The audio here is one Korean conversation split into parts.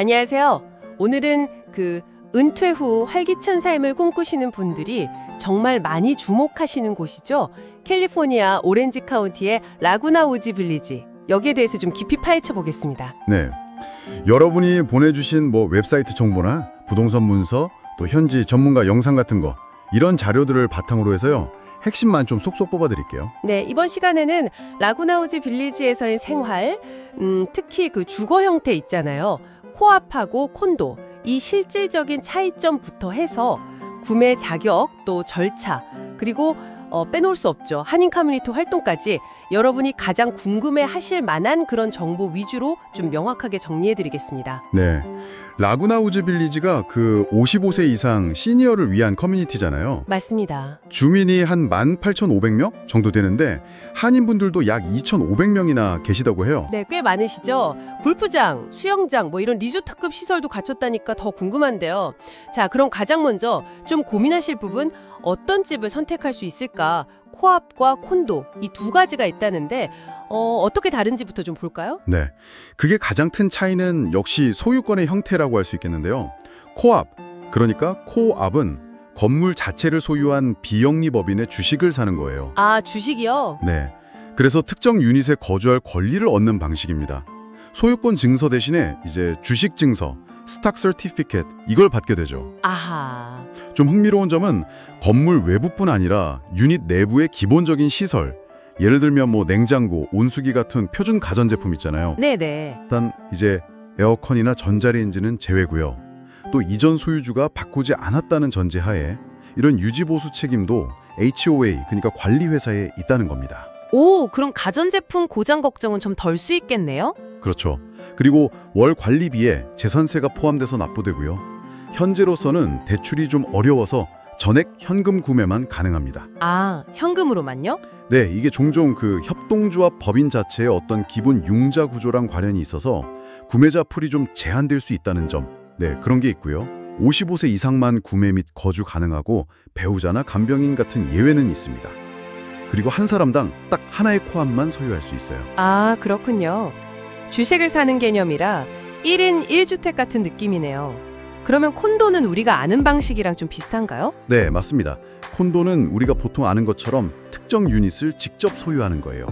안녕하세요. 오늘은 은퇴 후 활기찬 삶을 꿈꾸시는 분들이 정말 많이 주목하시는 곳이죠. 캘리포니아 오렌지 카운티의 라구나 우즈 빌리지. 여기에 대해서 좀 깊이 파헤쳐 보겠습니다. 네, 여러분이 보내주신 웹사이트 정보나 부동산 문서, 또 현지 전문가 영상 같은 거 이런 자료들을 바탕으로 해서요. 핵심만 좀 쏙쏙 뽑아드릴게요. 네, 이번 시간에는 라구나 우즈 빌리지에서의 생활, 특히 주거 형태 있잖아요. 코앞하고 콘도, 이 실질적인 차이점부터 해서 구매 자격, 또 절차, 그리고 빼놓을 수 없죠. 한인 커뮤니티 활동까지 여러분이 가장 궁금해하실 만한 그런 정보 위주로 좀 명확하게 정리해드리겠습니다. 네, 라구나 우즈 빌리지가 55세 이상 시니어를 위한 커뮤니티잖아요. 맞습니다. 주민이 한 18,500명 정도 되는데 한인분들도 약 2,500명이나 계시다고 해요. 네, 꽤 많으시죠. 골프장, 수영장, 이런 리조트급 시설도 갖췄다니까 더 궁금한데요. 자, 그럼 가장 먼저 좀 고민하실 부분, 어떤 집을 선택할 수 있을까? 코앞과 콘도, 이 두 가지가 있다는데 어떻게 다른지부터 좀 볼까요? 네, 그게 가장 큰 차이는 역시 소유권의 형태라고 할 수 있겠는데요. 코앞, 그러니까 코앞은 건물 자체를 소유한 비영리법인의 주식을 사는 거예요. 아, 주식이요? 네, 그래서 특정 유닛에 거주할 권리를 얻는 방식입니다. 소유권 증서 대신에 이제 주식 증서, 스탁 서티피켓 이걸 받게 되죠. 아하. 좀 흥미로운 점은 건물 외부뿐 아니라 유닛 내부의 기본적인 시설, 예를 들면 냉장고, 온수기 같은 표준 가전제품 있잖아요. 네네. 일단 이제 에어컨이나 전자레인지는 제외고요. 또 이전 소유주가 바꾸지 않았다는 전제하에 이런 유지보수 책임도 HOA, 그러니까 관리회사에 있다는 겁니다. 오, 그럼 가전제품 고장 걱정은 좀 덜 수 있겠네요? 그렇죠. 그리고 월 관리비에 재산세가 포함돼서 납부되고요. 현재로서는 대출이 좀 어려워서 전액 현금 구매만 가능합니다. 아, 현금으로만요? 네, 이게 종종 협동조합 법인 자체의 어떤 기본 융자 구조랑 관련이 있어서 구매자 풀이 좀 제한될 수 있다는 점, 네, 그런 게 있고요. 55세 이상만 구매 및 거주 가능하고 배우자나 간병인 같은 예외는 있습니다. 그리고 한 사람당 딱 하나의 코앞만 소유할 수 있어요. 아, 그렇군요. 주식을 사는 개념이라 1인 1주택 같은 느낌이네요. 그러면 콘도는 우리가 아는 방식이랑 좀 비슷한가요? 네, 맞습니다. 콘도는 우리가 보통 아는 것처럼 특정 유닛을 직접 소유하는 거예요.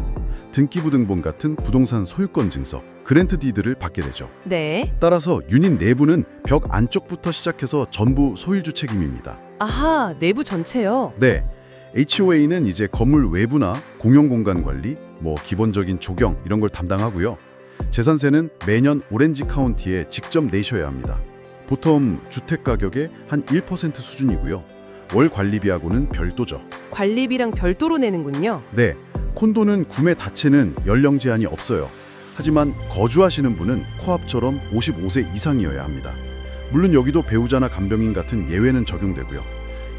등기부등본 같은 부동산 소유권 증서, 그랜트 디드를 받게 되죠. 네. 따라서 유닛 내부는 벽 안쪽부터 시작해서 전부 소유주 책임입니다. 아하, 내부 전체요? 네. HOA는 이제 건물 외부나 공용공간 관리, 기본적인 조경 이런 걸 담당하고요. 재산세는 매년 오렌지 카운티에 직접 내셔야 합니다. 보통 주택 가격의 한 1% 수준이고요. 월 관리비하고는 별도죠. 관리비랑 별도로 내는군요. 네, 콘도는 구매 자체는 연령 제한이 없어요. 하지만 거주하시는 분은 코앞처럼 55세 이상이어야 합니다. 물론 여기도 배우자나 간병인 같은 예외는 적용되고요.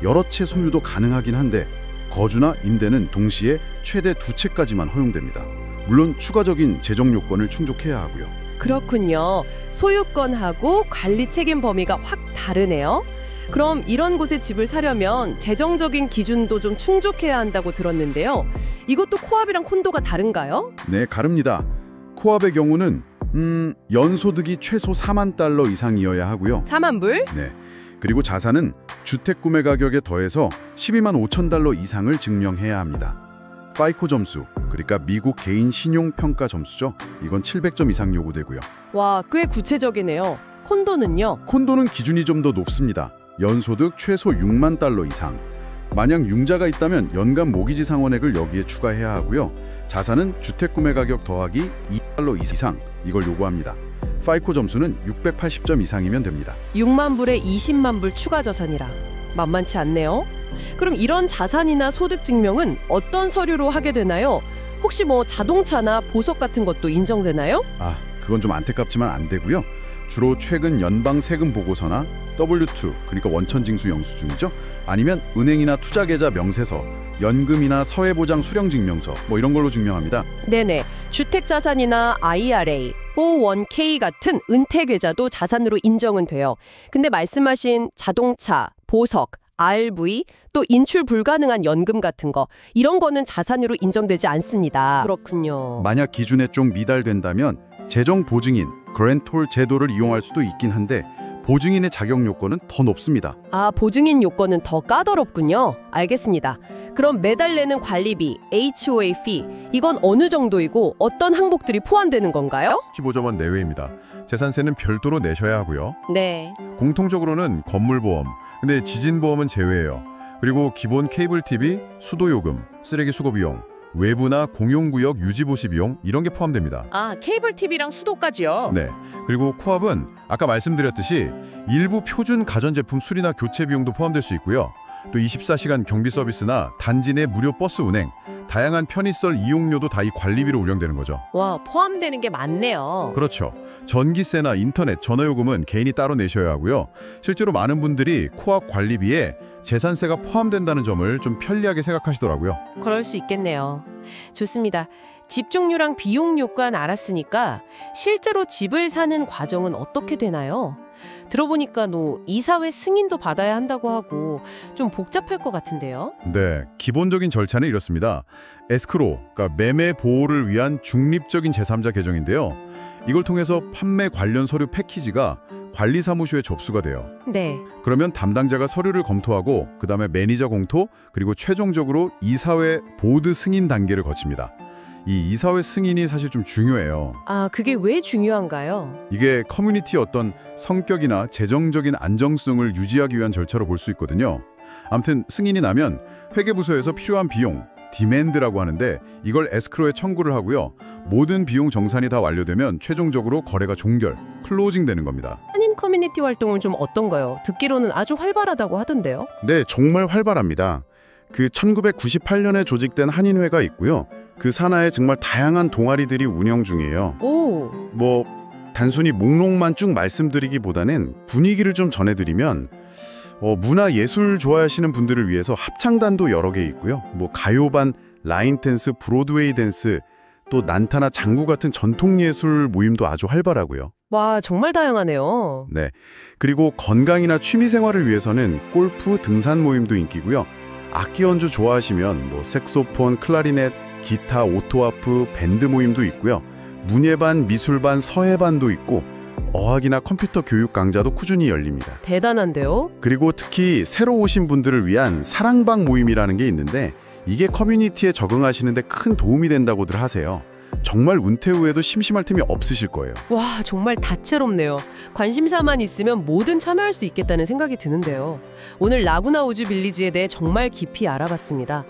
여러 채 소유도 가능하긴 한데 거주나 임대는 동시에 최대 2채까지만 허용됩니다. 물론 추가적인 재정 요건을 충족해야 하고요. 그렇군요. 소유권하고 관리 책임 범위가 확 다르네요. 그럼 이런 곳에 집을 사려면 재정적인 기준도 좀 충족해야 한다고 들었는데요. 이것도 코앞이랑 콘도가 다른가요? 네, 다릅니다. 코앞의 경우는 연소득이 최소 4만 달러 이상이어야 하고요. 4만 불? 네. 그리고 자산은 주택 구매 가격에 더해서 12만 5천 달러 이상을 증명해야 합니다. 파이코 점수, 그러니까 미국 개인 신용평가 점수죠. 이건 700점 이상 요구되고요. 와, 꽤 구체적이네요. 콘도는요? 콘도는 기준이 좀 더 높습니다. 연소득 최소 6만 달러 이상. 만약 융자가 있다면 연간 모기지 상환액을 여기에 추가해야 하고요. 자산은 주택 구매 가격 더하기 2달러 이상, 이걸 요구합니다. 파이코 점수는 680점 이상이면 됩니다. 6만 불에 20만 불 추가 자산이라 만만치 않네요. 그럼 이런 자산이나 소득 증명은 어떤 서류로 하게 되나요? 혹시 자동차나 보석 같은 것도 인정되나요? 아, 그건 좀 안타깝지만 안 되고요. 주로 최근 연방 세금 보고서나 W2, 그러니까 원천징수 영수증이죠. 아니면 은행이나 투자계좌 명세서, 연금이나 사회보장 수령증명서 이런 걸로 증명합니다. 네네. 주택자산이나 IRA, 401k 같은 은퇴계좌도 자산으로 인정은 돼요. 근데 말씀하신 자동차, 보석, RV, 또 인출 불가능한 연금 같은 거 이런 거는 자산으로 인정되지 않습니다. 그렇군요. 만약 기준에 좀 미달된다면 재정 보증인, 그랜톨 제도를 이용할 수도 있긴 한데 보증인의 자격 요건은 더 높습니다. 아, 보증인 요건은 더 까다롭군요. 알겠습니다. 그럼 매달 내는 관리비, HOA 피, 이건 어느 정도이고 어떤 항목들이 포함되는 건가요? 15점 내외입니다. 재산세는 별도로 내셔야 하고요. 네. 공통적으로는 건물보험, 근데 지진보험은 제외예요. 그리고 기본 케이블 TV, 수도요금, 쓰레기 수거 비용, 외부나 공용구역 유지보시 비용 이런 게 포함됩니다. 아, 케이블 TV랑 수도까지요? 네. 그리고 코압은 아까 말씀드렸듯이 일부 표준 가전제품 수리나 교체 비용도 포함될 수 있고요. 또 24시간 경비 서비스나 단지 내 무료 버스 운행, 다양한 편의시설 이용료도 다 이 관리비로 운영되는 거죠. 와, 포함되는 게 많네요. 그렇죠. 전기세나 인터넷, 전화요금은 개인이 따로 내셔야 하고요. 실제로 많은 분들이 코압 관리비에 재산세가 포함된다는 점을 좀 편리하게 생각하시더라고요. 그럴 수 있겠네요. 좋습니다. 집 종류랑 비용 요건 알았으니까 실제로 집을 사는 과정은 어떻게 되나요? 들어보니까 이사회 승인도 받아야 한다고 하고 좀 복잡할 것 같은데요. 네, 기본적인 절차는 이렇습니다. 에스크로, 그러니까 매매 보호를 위한 중립적인 제3자 계정인데요. 이걸 통해서 판매 관련 서류 패키지가 관리사무소에 접수가 돼요. 네. 그러면 담당자가 서류를 검토하고 그다음에 매니저 공토, 그리고 최종적으로 이사회 보드 승인 단계를 거칩니다. 이 이사회 승인이 사실 좀 중요해요. 아, 그게 왜 중요한가요? 이게 커뮤니티의 어떤 성격이나 재정적인 안정성을 유지하기 위한 절차로 볼 수 있거든요. 아무튼 승인이 나면 회계부서에서 필요한 비용, 디맨드라고 하는데 이걸 에스크로에 청구를 하고요. 모든 비용 정산이 다 완료되면 최종적으로 거래가 종결, 클로징 되는 겁니다. 한인 커뮤니티 활동은 좀 어떤가요? 듣기로는 아주 활발하다고 하던데요. 네, 정말 활발합니다. 그 1998년에 조직된 한인회가 있고요. 그 산하에 정말 다양한 동아리들이 운영 중이에요. 오. 단순히 목록만 쭉 말씀드리기보다는 분위기를 좀 전해드리면 문화 예술 좋아하시는 분들을 위해서 합창단도 여러 개 있고요. 가요반, 라인 댄스, 브로드웨이 댄스, 또 난타나 장구 같은 전통 예술 모임도 아주 활발하고요. 와, 정말 다양하네요. 네. 그리고 건강이나 취미 생활을 위해서는 골프, 등산 모임도 인기고요. 악기 연주 좋아하시면 색소폰, 클라리넷, 기타, 오토하프, 밴드 모임도 있고요. 문예반, 미술반, 서예반도 있고 어학이나 컴퓨터 교육 강좌도 꾸준히 열립니다. 대단한데요? 그리고 특히 새로 오신 분들을 위한 사랑방 모임이라는 게 있는데 이게 커뮤니티에 적응하시는 데 큰 도움이 된다고들 하세요. 정말 은퇴 후에도 심심할 틈이 없으실 거예요. 와, 정말 다채롭네요. 관심사만 있으면 뭐든 참여할 수 있겠다는 생각이 드는데요. 오늘 라구나 우즈 빌리지에 대해 정말 깊이 알아봤습니다.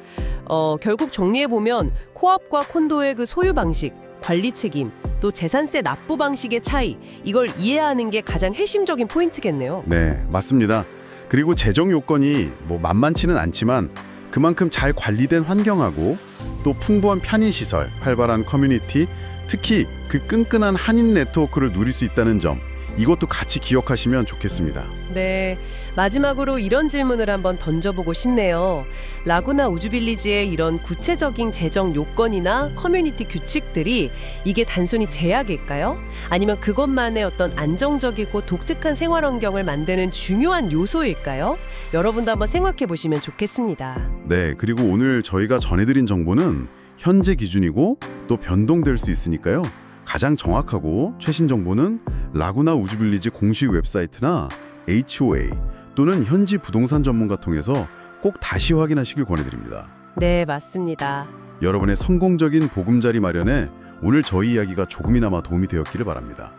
결국 정리해보면 코압과 콘도의 그 소유 방식, 관리 책임, 또 재산세 납부 방식의 차이, 이걸 이해하는 게 가장 핵심적인 포인트겠네요. 네, 맞습니다. 그리고 재정 요건이 만만치는 않지만 그만큼 잘 관리된 환경하고 또 풍부한 편의시설, 활발한 커뮤니티, 특히 그 끈끈한 한인 네트워크를 누릴 수 있다는 점, 이것도 같이 기억하시면 좋겠습니다. 네, 마지막으로 이런 질문을 한번 던져보고 싶네요. 라구나 우즈빌리지의 이런 구체적인 재정 요건이나 커뮤니티 규칙들이 이게 단순히 제약일까요? 아니면 그것만의 어떤 안정적이고 독특한 생활 환경을 만드는 중요한 요소일까요? 여러분도 한번 생각해 보시면 좋겠습니다. 네, 그리고 오늘 저희가 전해드린 정보는 현재 기준이고 또 변동될 수 있으니까요. 가장 정확하고 최신 정보는 라구나 우즈빌리지 공식 웹사이트나 HOA 또는 현지 부동산 전문가 통해서 꼭 다시 확인하시길 권해드립니다. 네, 맞습니다. 여러분의 성공적인 보금자리 마련에 오늘 저희 이야기가 조금이나마 도움이 되었기를 바랍니다.